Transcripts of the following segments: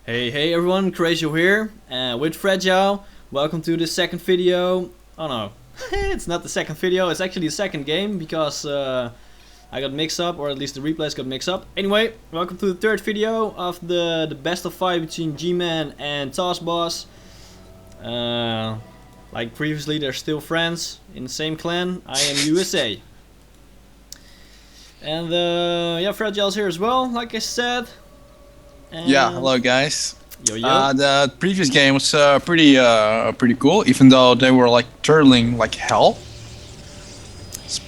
Hey everyone, Crazy here, with Fragile. Welcome to the second video. Oh no, it's not the second video, it's actually the second game because I got mixed up, or at least the replays got mixed up. Anyway, welcome to the third video of the best of 5 between GnarWallMan and TossBoss. Like previously, they're still friends in the same clan. I am USA. And yeah, Fragile's here as well, like I said. And yeah, hello guys. Yo. The previous game was pretty cool, even though they were like turtling like hell.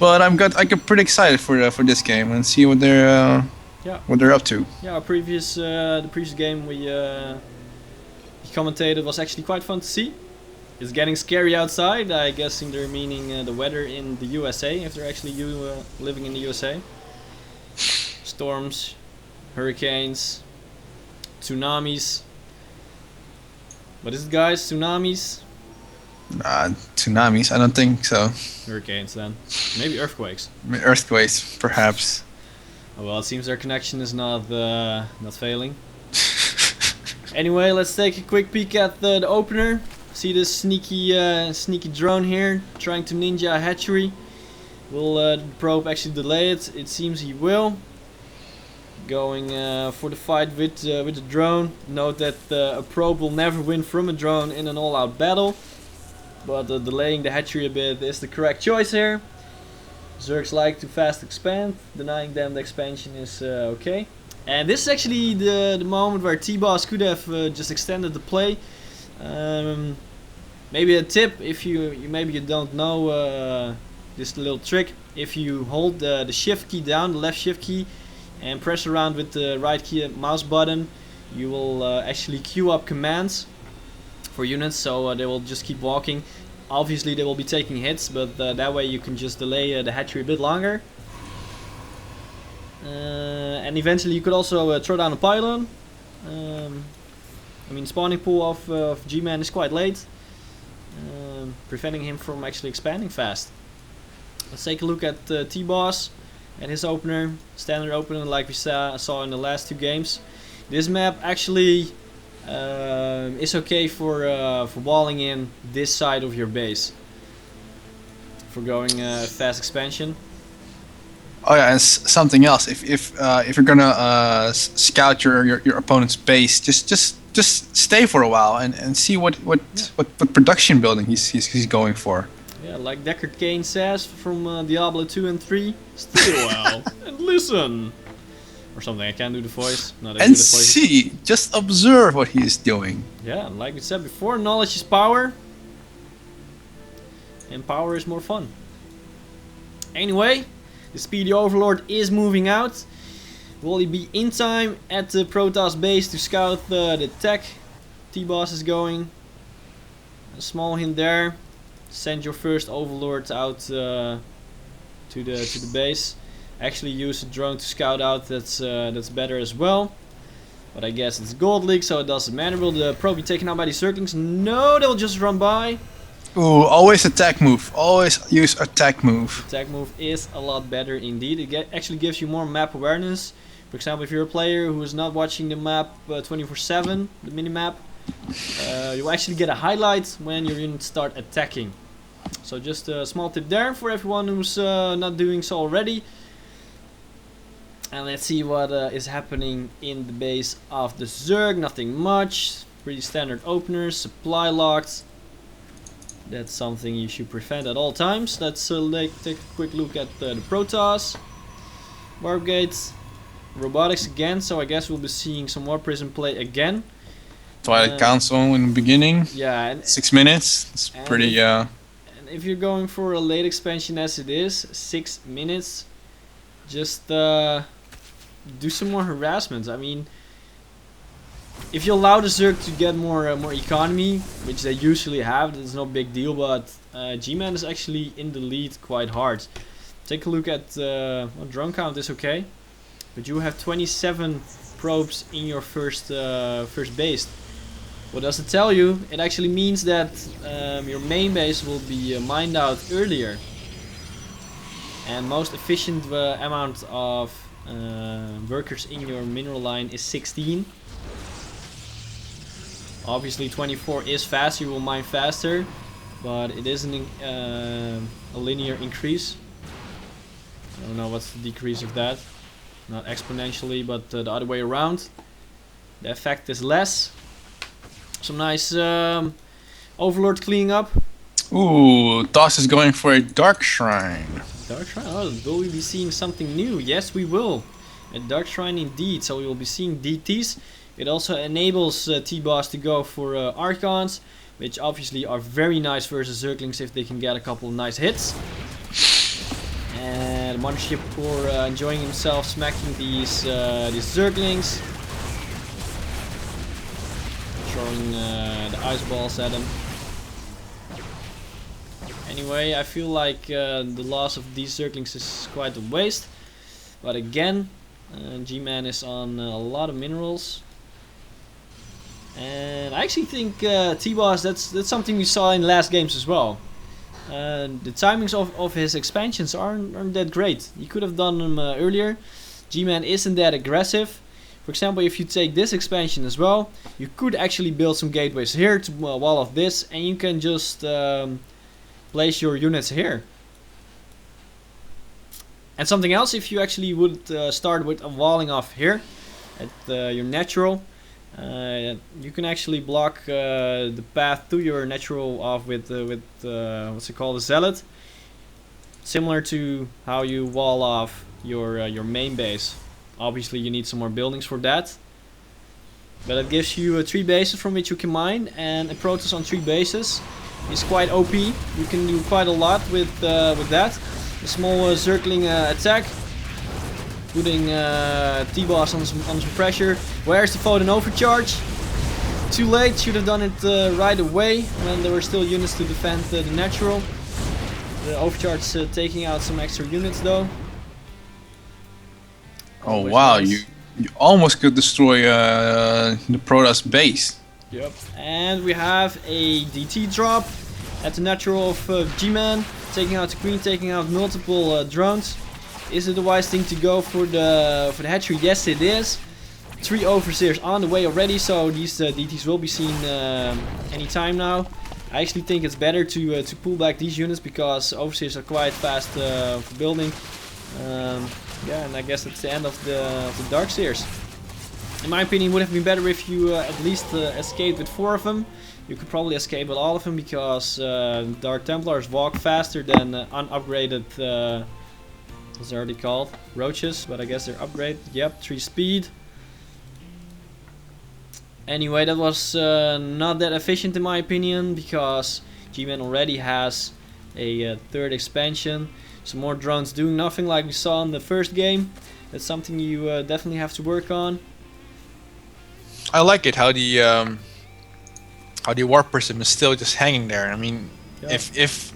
But I get pretty excited for this game and see what they're up to. Yeah, the previous game we commentated was actually quite fun to see. It's getting scary outside. I guessing they're meaning the weather in the USA, if they're actually living in the USA. Storms, hurricanes, tsunamis. What is it, guys? Tsunamis? Tsunamis? I don't think so. Hurricanes then. Maybe earthquakes. Earthquakes, perhaps. Oh, well, it seems their connection is not failing. Anyway, let's take a quick peek at the opener. See this sneaky drone here trying to ninja a hatchery. Will the probe actually delay it? It seems he will. Going for the fight with the drone. Note that a probe will never win from a drone in an all-out battle, but delaying the hatchery a bit is the correct choice here. Zergs like to fast expand. Denying them the expansion is okay. And this is actually the moment where TossBoss could have just extended the play. Maybe a tip if maybe you don't know this little trick. If you hold the shift key down, the left shift key, and press around with the right key mouse button, you will actually queue up commands for units, so they will just keep walking. Obviously they will be taking hits, but that way you can just delay the hatchery a bit longer. And eventually you could also throw down a pylon. I mean, spawning pool of G-Man is quite late, preventing him from actually expanding fast. Let's take a look at TossBoss and his opener, standard opener like we saw in the last two games. This map actually is okay for walling in this side of your base, for going fast expansion. Oh yeah, and something else. If you're gonna scout your opponent's base, just stay for a while and see what production building he's going for. Yeah, like Deckard Cain says from Diablo 2 and 3, stay a while and listen. Or something, I can't do the voice. And see, just observe what he is doing. Yeah, like we said before, knowledge is power. And power is more fun. Anyway, the Speedy Overlord is moving out. Will he be in time at the Protoss base to scout the tech? TossBoss is going. A small hint there. Send your first Overlord out to the base. Actually use a drone to scout out. That's better as well. But I guess it's Gold League, so it doesn't matter. Will the probe be taken out by these Zerglings? No, they'll just run by. Ooh, always attack move. Always use attack move. Attack move is a lot better indeed. It actually gives you more map awareness. For example, if you're a player who is not watching the map 24/7, the minimap, you actually get a highlight when your units start attacking. So just a small tip there for everyone who's not doing so already. And let's see what is happening in the base of the Zerg. Nothing much. Pretty standard openers. Supply locked. That's something you should prevent at all times. Let's take a quick look at the Protoss. Warp gates. Robotics again, so I guess we'll be seeing some more prison play again. Twilight Council in the beginning. Yeah, and 6 minutes. It's pretty. And if you're going for a late expansion as it is, 6 minutes, just do some more harassment. I mean, if you allow the Zerg to get more economy, which they usually have, that's no big deal. But G-Man is actually in the lead quite hard. Take a look at drone count is okay. But you have 27 probes in your first base. What does it tell you? It actually means that your main base will be mined out earlier. And most efficient amount of workers in your mineral line is 16. Obviously 24 is faster, you will mine faster, but it isn't a linear increase. I don't know what's the decrease of that. Not exponentially, but the other way around. The effect is less. Some nice Overlord cleaning up. Ooh, Toss is going for a Dark Shrine. Dark Shrine? Oh, will we be seeing something new? Yes, we will. A Dark Shrine indeed, so we will be seeing DTs. It also enables T-Boss to go for Archons, which obviously are very nice versus Zerglings if they can get a couple of nice hits. And Mothership Core enjoying himself smacking these Zerglings. Throwing the ice balls at him. Anyway, I feel like the loss of these Zerglings is quite a waste. But again, G-Man is on a lot of minerals. And I actually think T-Boss, that's something we saw in the last games as well. The timings of his expansions aren't that great. You could have done them earlier. G-Man isn't that aggressive. For example, if you take this expansion as well, you could actually build some gateways here to wall off this, and you can just place your units here. And something else, if you actually would start with a walling off here at your natural, you can actually block the path to your natural off with what's it called, a zealot, similar to how you wall off your main base. Obviously, you need some more buildings for that, but it gives you 3 bases from which you can mine, and a Protoss on 3 bases is quite OP. You can do quite a lot with that. A small Zergling attack, putting T-Boss on some pressure. Where's the Foden overcharge? Too late, should have done it right away when there were still units to defend the natural. The overcharge taking out some extra units though. Oh wow, nice. you almost could destroy the Protoss base. Yep. And we have a DT drop at the natural of G-Man, taking out the Queen, taking out multiple drones. Is it the wise thing to go for the hatchery? Yes, it is. 3 overseers on the way already, so these DTs will be seen anytime now. I actually think it's better to pull back these units because overseers are quite fast for building. Yeah, and I guess it's the end of the Darkseers. In my opinion, it would have been better if you at least escaped with 4 of them. You could probably escape with all of them because Dark Templars walk faster than unupgraded, what's already called? Roaches, but I guess they're upgraded. Yep, 3 speed. Anyway, that was not that efficient in my opinion because G-Man already has a 3rd expansion. Some more drones doing nothing like we saw in the first game. That's something you definitely have to work on. I like it how the warp prism is still just hanging there. I mean, Yeah. if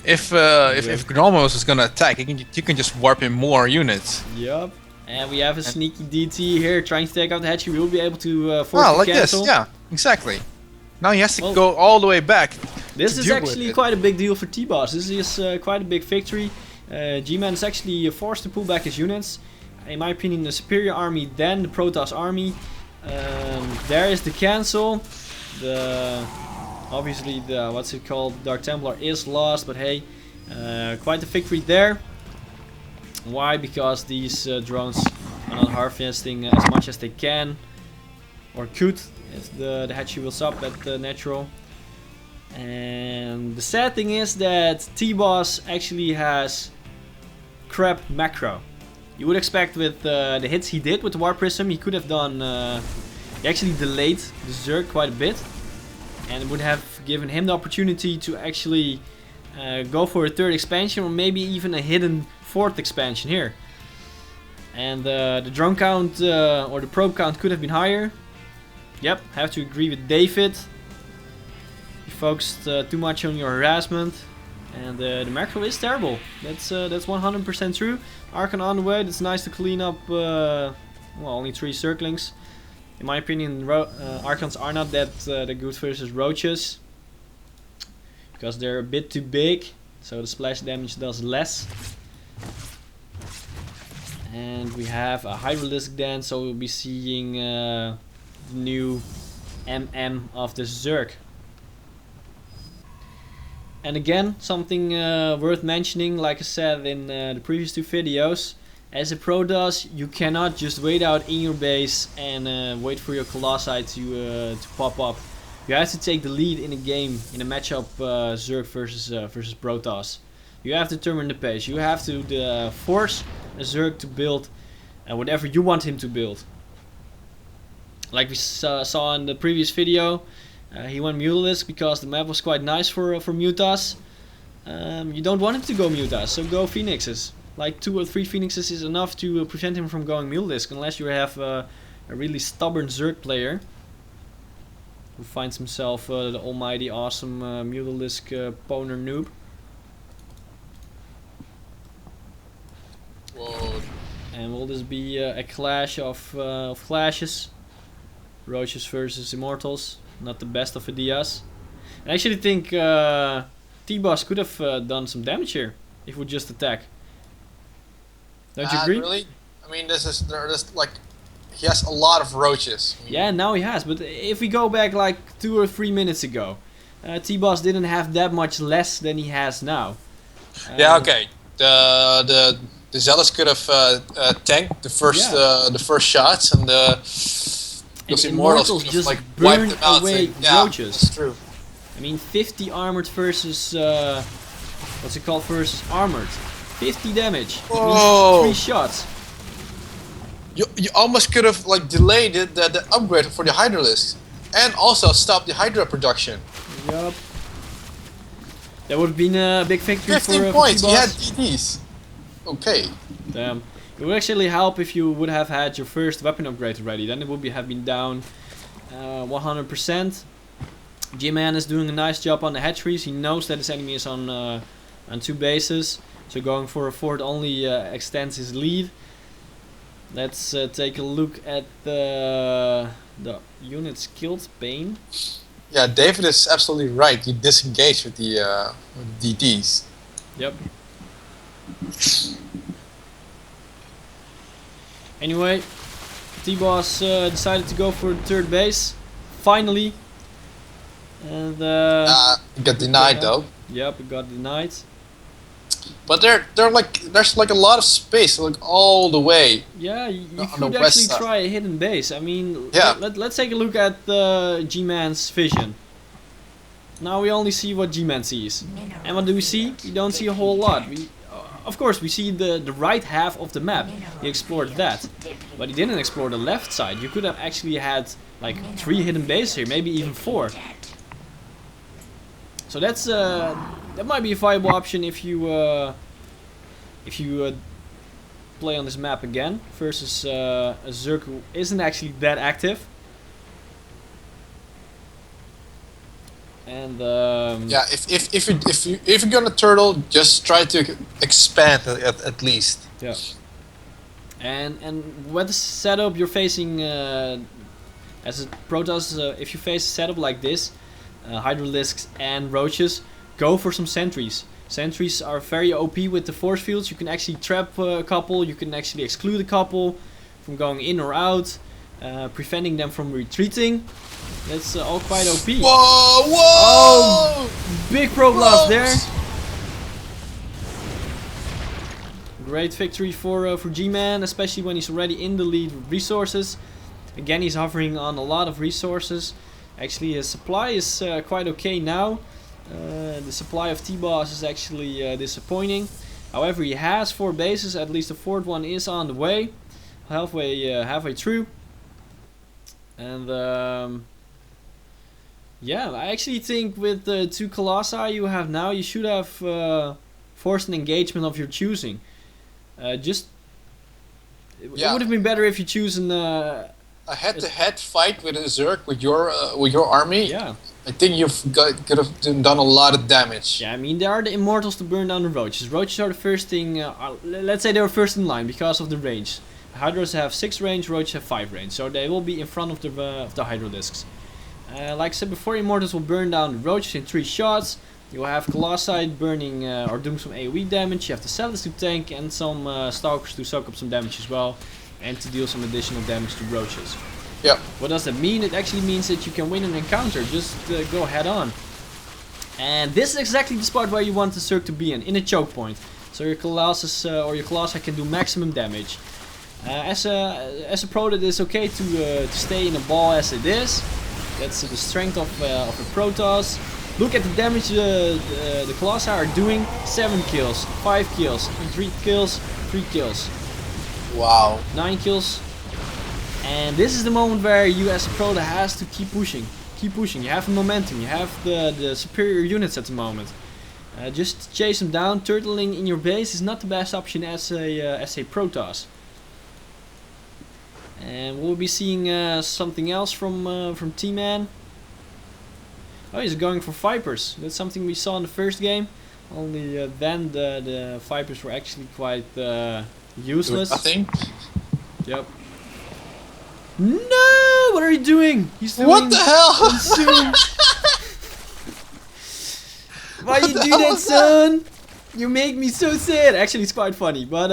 GnarWallMan is gonna attack, you can just warp in more units. Yup. And we have a sneaky DT here trying to take out the hatchery. We will be able to force the like cancel. this, yeah, exactly. Now he has to go all the way back. This is actually quite a big deal for T-Boss. This is quite a big victory. G-Man is actually forced to pull back his units. In my opinion, the superior army than the Protoss army. There is the cancel. Obviously the what's it called, Dark Templar is lost, but hey, quite a victory there. Why? Because these drones are not harvesting as much as they can or could if the hatchery was up at the natural. And the sad thing is that T-Boss actually has crap macro. You would expect with the hits he did with the Warp Prism, he could have done, he actually delayed the Zerg quite a bit. And it would have given him the opportunity to actually go for a 3rd expansion or maybe even a hidden 4th expansion here. And the drone count or the probe count could have been higher. Yep, have to agree with David. You focused too much on your harassment. And the macro is terrible. That's 100% true. Archon on the way. That's nice to clean up. Well, only 3 circlings. In my opinion, Archons are not that good versus Roaches. Because they're a bit too big. So the splash damage does less. And we have a Hydralisk Den. So we'll be seeing new MM of the Zerg. And again, something worth mentioning, like I said in the previous 2 videos, as a Protoss, you cannot just wait out in your base and wait for your Colossi to pop up. You have to take the lead in a game, in a matchup Zerg versus Protoss. You have to determine the pace. You have to force a Zerg to build whatever you want him to build. Like we saw in the previous video, he went Mutalisk because the map was quite nice for Mutas. You don't want him to go Mutas, so go Phoenixes. Like 2 or 3 Phoenixes is enough to prevent him from going Mutalisk, unless you have a really stubborn Zerg player who finds himself the almighty awesome Mutalisk Poner noob. Whoa. And will this be a clash of clashes? Roaches versus Immortals, not the best of ideas. I actually think TossBoss could have done some damage here if he would just attack. Don't you agree? Really? I mean, there's like, he has a lot of roaches. Yeah, now he has, but if we go back like 2 or 3 minutes ago, TossBoss didn't have that much less than he has now. Yeah, okay. The Zealous could have tanked the first shots, and those Immortals could have just like wiped burned them out. away Yeah, roaches. that's true. I mean, 50 armored versus what's it called, versus armored. 50 damage. Whoa. 3 shots. You almost could have like delayed the upgrade for the Hydralisk, and also stopped the Hydra production. Yup. That would have been a big victory 15 for points. He had TossBoss. DDs. Okay. Damn. It would actually help if you would have had your first weapon upgrade already. Then it would have been down 100%. G-Man is doing a nice job on the hatcheries. He knows that his enemy is on 2 bases. So going for a 4th only extends his lead. Let's take a look at the units killed. Bane. Yeah, David is absolutely right. You disengage with the DDs. Yep. Anyway, TossBoss decided to go for the 3rd base. Finally. And It got denied though. Yep, it got denied. But they're like, there's like a lot of space like all the way. Yeah, you On the could west actually side. try a hidden base. I mean, Yeah. let's take a look at G-Man's vision. Now we only see what G-Man sees. And what do we see? We don't see a whole lot. Of course, we see the right half of the map. He explored that. But he didn't explore the left side. You could have actually had like 3 hidden bases here, maybe even 4. So that's that might be a viable option if you play on this map again versus a Zerg who isn't actually that active. And Yeah, if you're gonna turtle, just try to expand at least. yeah. And what setup you're facing as a Protoss, if you face a setup like this, Hydralisks and Roaches, go for some sentries. Sentries are very OP with the force fields. You can actually trap a couple, you can actually exclude a couple from going in or out, preventing them from retreating. That's all quite OP. Whoa! Whoa! Oh, big pro blast there. Great victory for G-Man, especially when he's already in the lead with resources. Again, he's hovering on a lot of resources. Actually, his supply is quite okay now. The supply of TossBoss is actually disappointing. However, he has 4 bases. At least the 4th one is on the way, halfway through. And yeah, I actually think with the 2 Colossi you have now, you should have forced an engagement of your choosing. It would have been better if you choose an A head-to-head fight with a Zerg with your army. yeah. I think could have done a lot of damage. Yeah, I mean, there are the Immortals to burn down the Roaches. Roaches are the first thing, let's say they were first in line because of the range. Hydras have 6 range, Roaches have 5 range, so they will be in front of the Hydralisks. Like I said before, Immortals will burn down the Roaches in 3 shots. You will have Colossi burning or doing some AoE damage. You have the Zealots to tank and some Stalkers to soak up some damage as well, and to deal some additional damage to Roaches. Yep. What does that mean? It actually means that you can win an encounter. Just go head on. And this is exactly the spot where you want the Zerg to be in a choke point. So your Colossus or your Colossi can do maximum damage. As a pro, it is okay to stay in a ball as it is. That's the strength of a Protoss. Look at the damage the Colossi are doing. 7 kills, 5 kills, 3 kills, 3 kills. Wow. 9 kills. And this is the moment where you as a pro has to keep pushing. Keep pushing. You have the momentum. You have the superior units at the moment. Just chase them down. Turtling in your base is not the best option as a Protoss. And we'll be seeing something else from T-Man. Oh, he's going for Vipers. That's something we saw in the first game. Only then the Vipers were actually quite useless. Nothing. Yep. No! What are you doing? He's doing What the hell? consume. Why you do that, son? You make me so sad. Actually, it's quite funny, but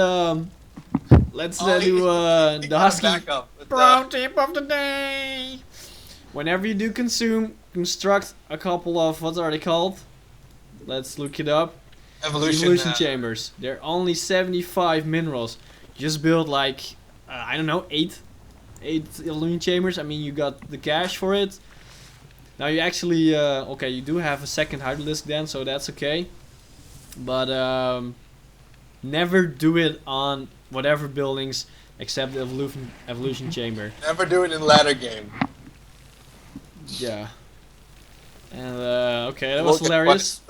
let's do the Husky pro tip of the day. Whenever you do consume, construct a couple of, what are they called? Let's look it up. Evolution chambers. They're only 75 minerals. Just build like, I don't know, 8 evolution chambers. I mean, you got the cash for it. Now you actually, okay, you do have a second Hydralisk then, so that's okay. But never do it on whatever buildings except the evolution chamber. Never do it in ladder game. Yeah. And okay, that was hilarious.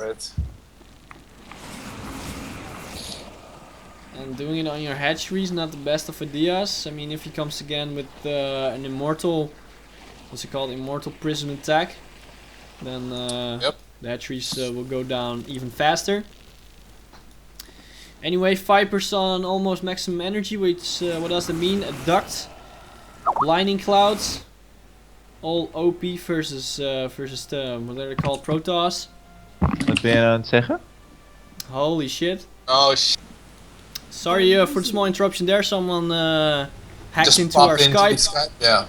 And doing it on your hatchery is not the best of ideas. I mean, if he comes again with an immortal, what's it called, immortal prism attack, then the hatcheries will go down even faster. Anyway, Vipers on almost maximum energy, which what does that mean? A duct, blinding clouds, all OP versus what are they called, Protoss. Wat ben je aan het zeggen? Holy shit. Oh shit. Sorry for the small interruption there. Someone hacked Just into our Skype. Skype. Yeah.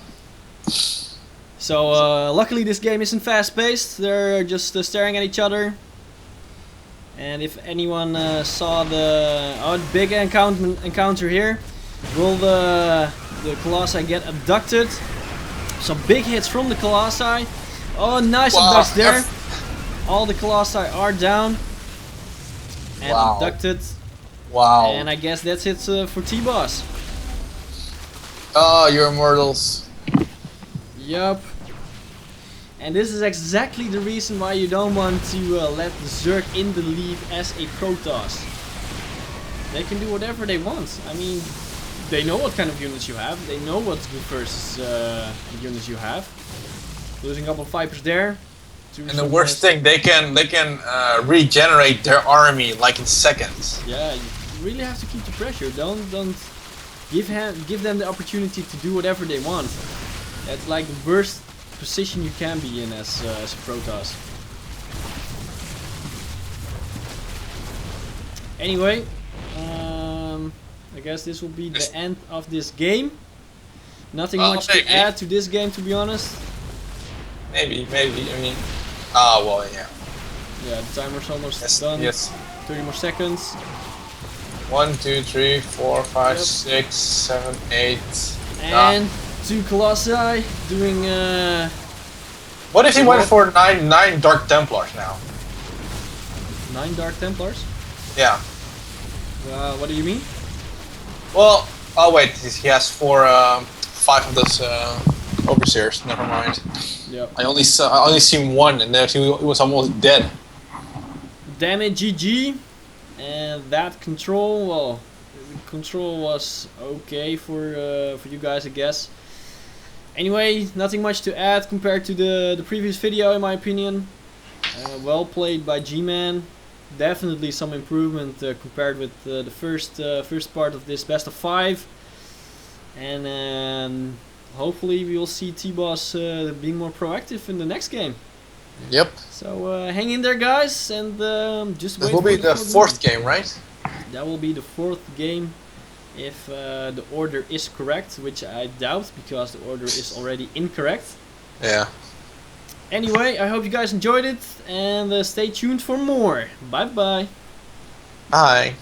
So luckily this game isn't fast-paced. They're just staring at each other. And if anyone saw the big encounter here, will the Colossi get abducted? Some big hits from the Colossi. Oh, nice abducts there. All the Colossi are down and abducted. Wow. And I guess that's it for TossBoss. Oh, your immortals. Yup. And this is exactly the reason why you don't want to let the Zerg in the lead as a Protoss. They can do whatever they want. I mean, they know what kind of units you have. They know what's good versus the units you have. Losing a couple of Vipers there. And the worst thing, they can regenerate their army like in seconds. Yeah, you really have to keep the pressure. Don't give them the opportunity to do whatever they want. That's like the worst position you can be in as a Protoss. Anyway, I guess this will be the end of this game. Nothing much to add to this game, to be honest. Maybe. I mean, well, yeah. Yeah, the timer's almost done. Yes. 30 more seconds. 1, 2, 3, 4, 5, 6, 7, 8. And 2 Colossi doing. What if he went for 9 Dark Templars now? 9 Dark Templars? Yeah. What do you mean? Well, oh wait, he has 5 of those overseers. Never mind. Yep. I only seen 1, and then he was almost dead. Damn it, GG. And that control, well, the control was okay for you guys, I guess. Anyway, nothing much to add compared to the previous video, in my opinion. Well played by G-Man. Definitely some improvement compared with the first part of this best of 5. And hopefully we will see TossBoss being more proactive in the next game. Yep. So hang in there, guys, and just wait. This will be the 4th game, right? That will be the 4th game if the order is correct, which I doubt because the order is already incorrect. Yeah. Anyway, I hope you guys enjoyed it and stay tuned for more. Bye bye. Bye.